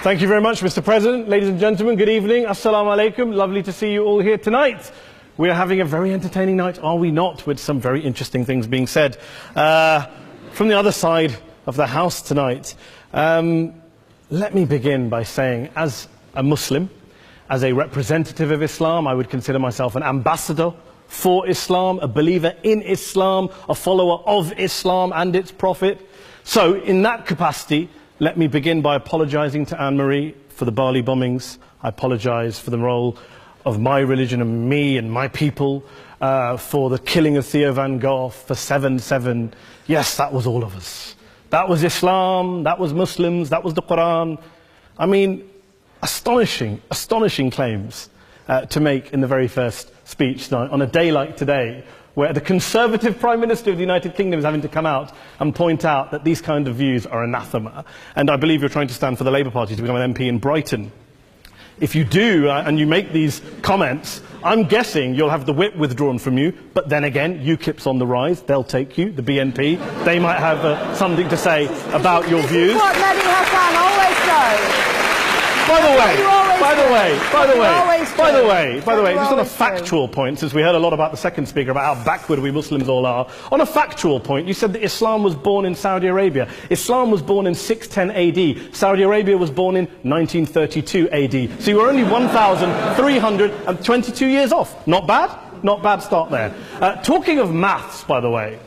Thank you very much, Mr. President. Ladies and gentlemen, good evening. Assalamu alaikum. Lovely to see you all here tonight. We are having a very entertaining night, are we not, with some very interesting things being said from the other side of the house tonight. Let me begin by saying, as a Muslim, as a representative of Islam, I would consider myself an ambassador for Islam, a believer in Islam, a follower of Islam and its Prophet. So, in that capacity, let me begin by apologizing to Anne-Marie for the Bali bombings. I apologize for the role of my religion and me and my people, for the killing of Theo van Gogh, for 7/7. Yes, that was all of us. That was Islam, that was Muslims, that was the Quran. I mean, astonishing claims to make in the very first speech tonight, on a day like today, where the Conservative Prime Minister of the United Kingdom is having to come out and point out that these kind of views are anathema. And I believe you're trying to stand for the Labour Party to become an MP in Brighton. If you do, and you make these comments, I'm guessing you'll have the whip withdrawn from you, but then again, UKIP's on the rise, they'll take you, the BNP, they might have something to say about your views. This is what Mehdi Hasan always does. By the way, just on a factual point, since we heard a lot about the second speaker, about how backward we Muslims all are, on a factual point, you said that Islam was born in Saudi Arabia. Islam was born in 610 AD. Saudi Arabia was born in 1932 AD. So you were only 1,322 years off. Not bad? Not bad start there. Talking of maths, by the way,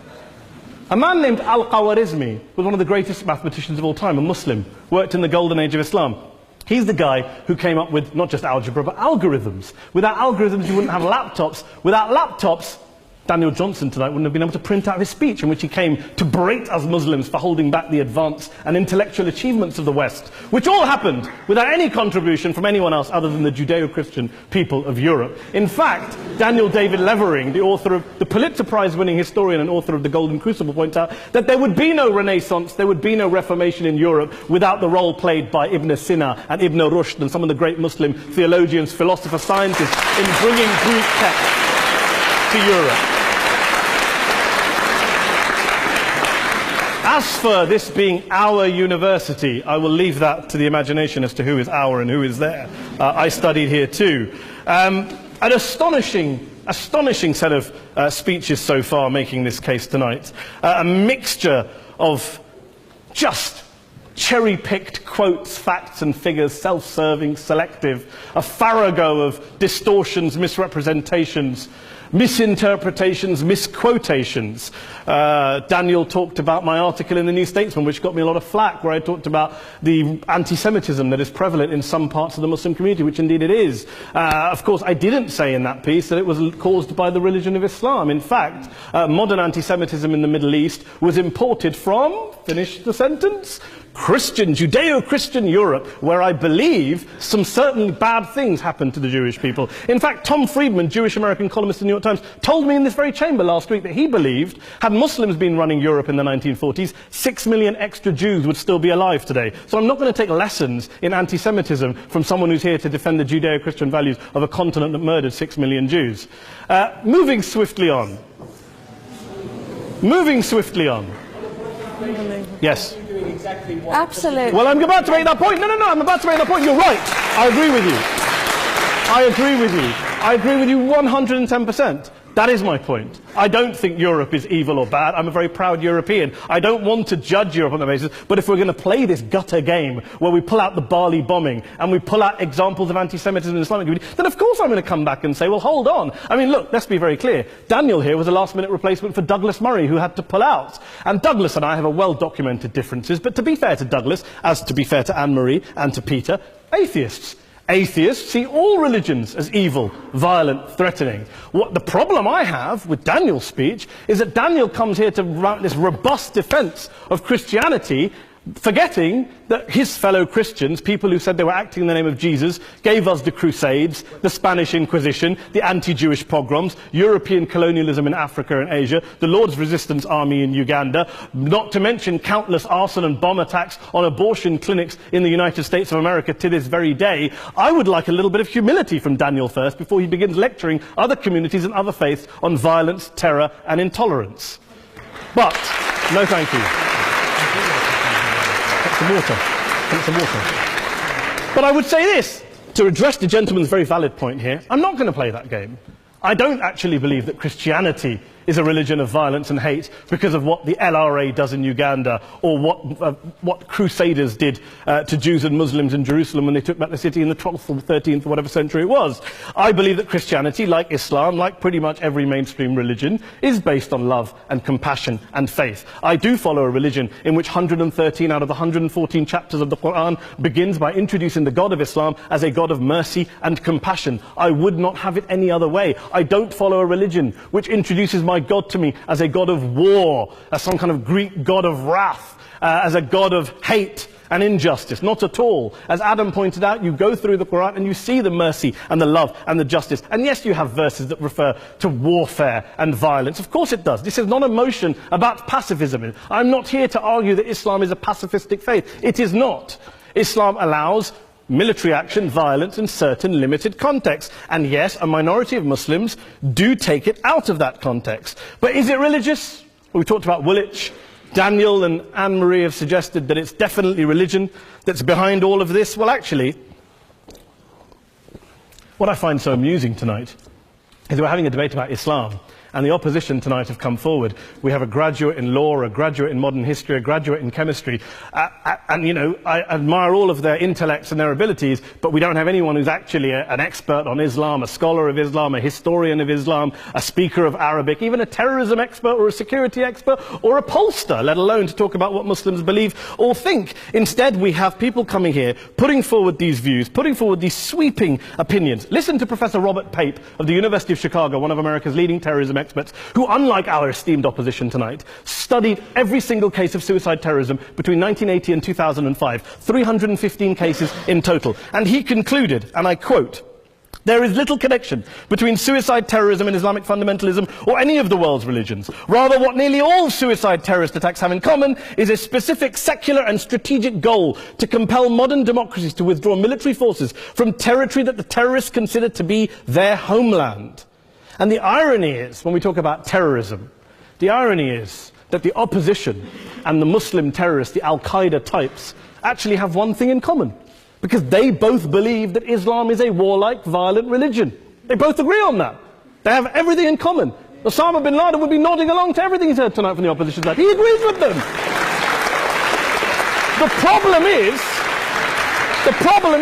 a man named Al-Khawarizmi was one of the greatest mathematicians of all time, a Muslim, worked in the golden age of Islam. He's the guy who came up with not just algebra, but algorithms. Without algorithms, you wouldn't have laptops. Without laptops, Daniel Johnson tonight wouldn't have been able to print out his speech in which he came to berate us Muslims for holding back the advance and intellectual achievements of the West, which all happened without any contribution from anyone else other than the Judeo-Christian people of Europe. In fact, Daniel David Levering, the author of the Pulitzer Prize-winning historian and author of The Golden Crucible, points out that there would be no Renaissance, there would be no Reformation in Europe without the role played by Ibn Sina and Ibn Rushd and some of the great Muslim theologians, philosophers, scientists in bringing Greek texts to Europe. As for this being our university, I will leave that to the imagination as to who is our and who is there. I studied here too. An astonishing set of speeches so far making this case tonight. A mixture of just cherry-picked quotes, facts and figures, self-serving, selective, a farrago of distortions, misrepresentations, misinterpretations, misquotations. Daniel talked about my article in the New Statesman, which got me a lot of flack, where I talked about the anti-Semitism that is prevalent in some parts of the Muslim community, which indeed it is. Of course, I didn't say in that piece that it was caused by the religion of Islam. In fact, modern anti-Semitism in the Middle East was imported from, finish the sentence, Christian, Judeo-Christian Europe, where I believe some certainly bad things happened to the Jewish people. In fact, Tom Friedman, Jewish-American columnist in the New York Times, told me in this very chamber last week that he believed, had Muslims been running Europe in the 1940s, 6 million extra Jews would still be alive today. So I'm not going to take lessons in anti-Semitism from someone who's here to defend the Judeo-Christian values of a continent that murdered 6 million Jews. Moving swiftly on. Yes. Absolutely. Well, I'm about to make that point. No, I'm about to make that point. You're right. I agree with you 110%. That is my point. I don't think Europe is evil or bad. I'm a very proud European. I don't want to judge Europe on that basis, but if we're going to play this gutter game where we pull out the Bali bombing and we pull out examples of anti-Semitism in the Islamic community, then of course I'm going to come back and say, well, hold on. I mean, look, let's be very clear. Daniel here was a last-minute replacement for Douglas Murray, who had to pull out. And Douglas and I have a well-documented differences, but to be fair to Douglas, as to be fair to Anne-Marie and to Peter, atheists. Atheists see all religions as evil, violent, threatening. What the problem I have with Daniel's speech is that Daniel comes here to write this robust defense of Christianity, forgetting that his fellow Christians, people who said they were acting in the name of Jesus, gave us the Crusades, the Spanish Inquisition, the anti-Jewish pogroms, European colonialism in Africa and Asia, the Lord's Resistance Army in Uganda, not to mention countless arson and bomb attacks on abortion clinics in the United States of America to this very day. I would like a little bit of humility from Daniel first before he begins lecturing other communities and other faiths on violence, terror and intolerance. But, no thank you. Some water. But I would say this, to address the gentleman's very valid point here, I'm not going to play that game. I don't actually believe that Christianity is a religion of violence and hate because of what the LRA does in Uganda or what Crusaders did to Jews and Muslims in Jerusalem when they took back the city in the 12th or 13th or whatever century it was. I believe that Christianity, like Islam, like pretty much every mainstream religion, is based on love and compassion and faith. I do follow a religion in which 113 out of the 114 chapters of the Quran begins by introducing the God of Islam as a God of mercy and compassion. I would not have it any other way. I don't follow a religion which introduces my God to me as a God of war, as some kind of Greek God of wrath, as a God of hate and injustice. Not at all. As Adam pointed out, you go through the Quran and you see the mercy and the love and the justice. And yes, you have verses that refer to warfare and violence. Of course it does. This is not a motion about pacifism. I'm not here to argue that Islam is a pacifistic faith. It is not. Islam allows military action, violence in certain limited contexts. And yes, a minority of Muslims do take it out of that context. But is it religious? We talked about Woolwich. Daniel and Anne-Marie have suggested that it's definitely religion that's behind all of this. Well, actually, what I find so amusing tonight is we're having a debate about Islam. And the opposition tonight have come forward. We have a graduate in law, a graduate in modern history, a graduate in chemistry. And, you know, I admire all of their intellects and their abilities, but we don't have anyone who's actually an expert on Islam, a scholar of Islam, a historian of Islam, a speaker of Arabic, even a terrorism expert or a security expert or a pollster, let alone to talk about what Muslims believe or think. Instead, we have people coming here, putting forward these views, putting forward these sweeping opinions. Listen to Professor Robert Pape of the University of Chicago, one of America's leading terrorism experts, who, unlike our esteemed opposition tonight, studied every single case of suicide terrorism between 1980 and 2005, 315 cases in total. And he concluded, and I quote, "There is little connection between suicide terrorism and Islamic fundamentalism or any of the world's religions. Rather, what nearly all suicide terrorist attacks have in common is a specific secular and strategic goal to compel modern democracies to withdraw military forces from territory that the terrorists consider to be their homeland." And the irony is, when we talk about terrorism, the irony is that the opposition and the Muslim terrorists, the Al-Qaeda types, actually have one thing in common. Because they both believe that Islam is a warlike, violent religion. They both agree on that. They have everything in common. Osama bin Laden would be nodding along to everything he's heard tonight from the opposition side. He agrees with them. The problem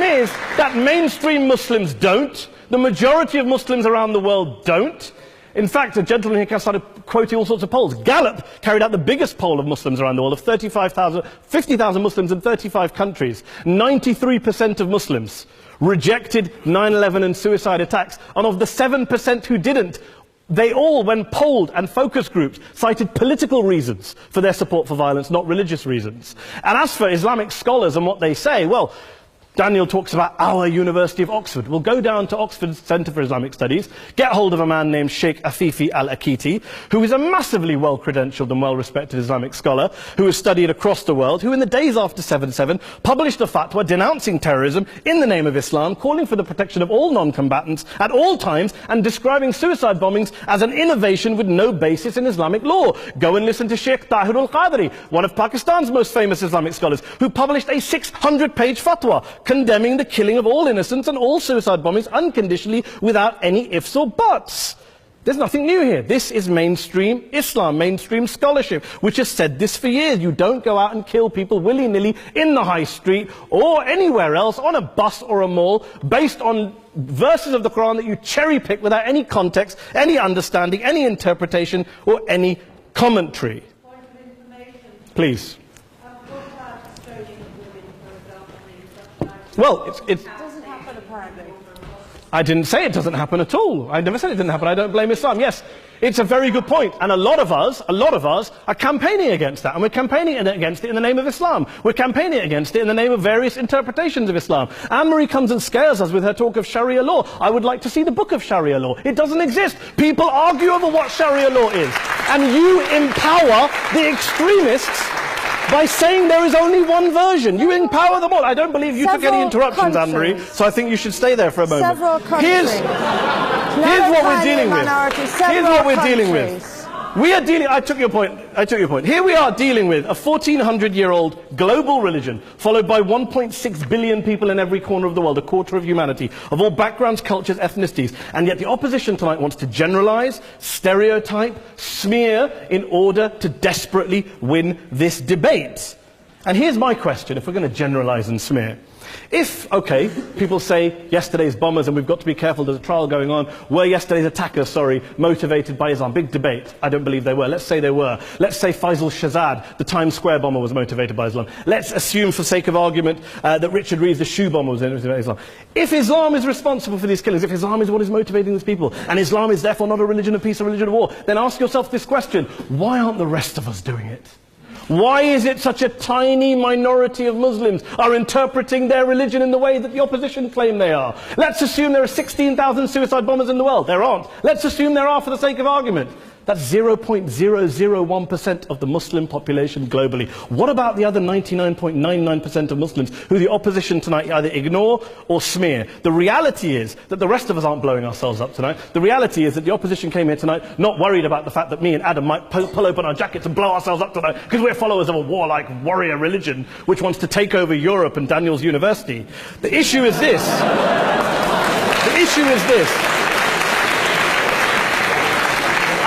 is that mainstream Muslims don't. The majority of Muslims around the world don't. In fact, a gentleman here started quoting all sorts of polls. Gallup carried out the biggest poll of Muslims around the world, of 50,000 Muslims in 35 countries. 93% of Muslims rejected 9/11 and suicide attacks. And of the 7% who didn't, they all, when polled and focus groups, cited political reasons for their support for violence, not religious reasons. And as for Islamic scholars and what they say, well, Daniel talks about our University of Oxford. We'll go down to Oxford Centre for Islamic Studies, get hold of a man named Sheikh Afifi al-Akiti, who is a massively well-credentialed and well-respected Islamic scholar, who has studied across the world, who in the days after 7/7 published a fatwa denouncing terrorism in the name of Islam, calling for the protection of all non-combatants at all times, and describing suicide bombings as an innovation with no basis in Islamic law. Go and listen to Sheikh Tahir al-Qadri, one of Pakistan's most famous Islamic scholars, who published a 600-page fatwa condemning the killing of all innocents and all suicide bombings unconditionally without any ifs or buts. There's nothing new here. This is mainstream Islam, mainstream scholarship, which has said this for years. You don't go out and kill people willy-nilly in the high street or anywhere else, on a bus or a mall, based on verses of the Quran that you cherry-pick without any context, any understanding, any interpretation, or any commentary. Point of information. Please. Well, it doesn't happen, apparently. I didn't say it doesn't happen at all. I never said it didn't happen. I don't blame Islam. Yes, it's a very good point. And a lot of us are campaigning against that. And we're campaigning against it in the name of Islam. We're campaigning against it in the name of various interpretations of Islam. Anne-Marie comes and scares us with her talk of Sharia law. I would like to see the book of Sharia law. It doesn't exist. People argue over what Sharia law is. And you empower the extremists by saying there is only one version. You empower them all. I don't believe you took any interruptions, Anne-Marie, so I think you should stay there for a moment. Here's what we're dealing with. Here's what we're dealing with. We are dealing, I took your point. Here we are dealing with a 1400-year-old global religion, followed by 1.6 billion people in every corner of the world, a quarter of humanity, of all backgrounds, cultures, ethnicities. And yet the opposition tonight wants to generalize, stereotype, smear in order to desperately win this debate. And here's my question, if we're going to generalize and smear. If, okay, people say yesterday's bombers, and we've got to be careful, there's a trial going on, were yesterday's attackers, motivated by Islam? Big debate. I don't believe they were. Let's say they were. Let's say Faisal Shahzad, the Times Square bomber, was motivated by Islam. Let's assume, for sake of argument, that Richard Reeves, the shoe bomber, was motivated by Islam. If Islam is responsible for these killings, if Islam is what is motivating these people, and Islam is therefore not a religion of peace, a religion of war, then ask yourself this question: why aren't the rest of us doing it? Why is it such a tiny minority of Muslims are interpreting their religion in the way that the opposition claim they are? Let's assume there are 16,000 suicide bombers in the world. There aren't. Let's assume there are for the sake of argument. That's 0.001% of the Muslim population globally. What about the other 99.99% of Muslims who the opposition tonight either ignore or smear? The reality is that the rest of us aren't blowing ourselves up tonight. The reality is that the opposition came here tonight not worried about the fact that me and Adam might pull open our jackets and blow ourselves up tonight because we're followers of a warlike warrior religion which wants to take over Europe and Daniel's university. The issue is this. The issue is this.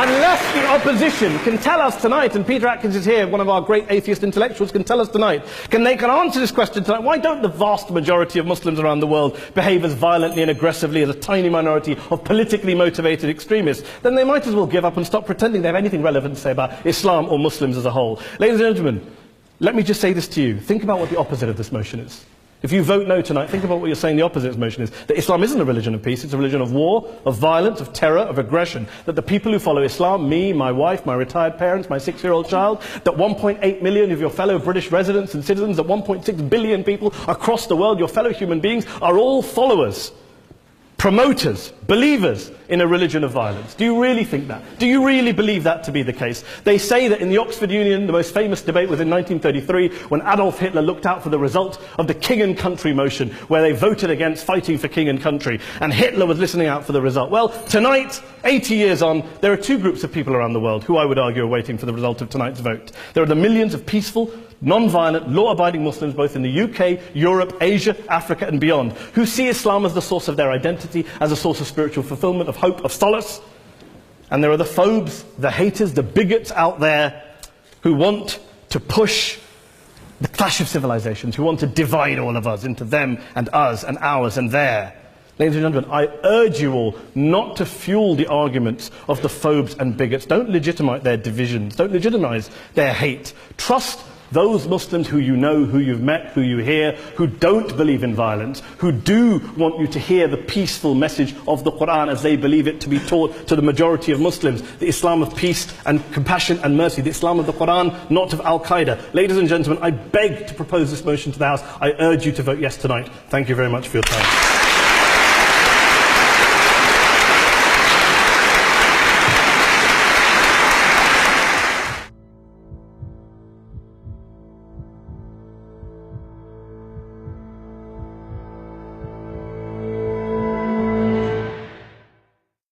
Unless the opposition can tell us tonight, and Peter Atkins is here, one of our great atheist intellectuals, can tell us tonight, can answer this question tonight: why don't the vast majority of Muslims around the world behave as violently and aggressively as a tiny minority of politically motivated extremists? Then they might as well give up and stop pretending they have anything relevant to say about Islam or Muslims as a whole. Ladies and gentlemen, let me just say this to you. Think about what the opposite of this motion is. If you vote no tonight, think about what you're saying the opposite of this motion is. That Islam isn't a religion of peace, it's a religion of war, of violence, of terror, of aggression. That the people who follow Islam, me, my wife, my retired parents, my 6-year-old child, that 1.8 million of your fellow British residents and citizens, that 1.6 billion people across the world, your fellow human beings, are all followers, promoters, believers in a religion of violence. Do you really think that? Do you really believe that to be the case? They say that in the Oxford Union, the most famous debate was in 1933, when Adolf Hitler looked out for the result of the King and Country motion, where they voted against fighting for King and Country, and Hitler was listening out for the result. Well, tonight, 80 years on, there are two groups of people around the world who I would argue are waiting for the result of tonight's vote. There are the millions of peaceful, non-violent, law-abiding Muslims both in the UK, Europe, Asia, Africa and beyond, who see Islam as the source of their identity, as a source of spiritual fulfillment, of hope, of solace. And there are the phobes, the haters, the bigots out there who want to push the clash of civilizations, who want to divide all of us into them and us and ours and their. Ladies and gentlemen, I urge you all not to fuel the arguments of the phobes and bigots. Don't legitimize their divisions. Don't legitimize their hate. Trust those Muslims who you know, who you've met, who you hear, who don't believe in violence, who do want you to hear the peaceful message of the Quran as they believe it to be taught to the majority of Muslims, the Islam of peace and compassion and mercy, the Islam of the Quran, not of Al-Qaeda. Ladies and gentlemen, I beg to propose this motion to the House. I urge you to vote yes tonight. Thank you very much for your time.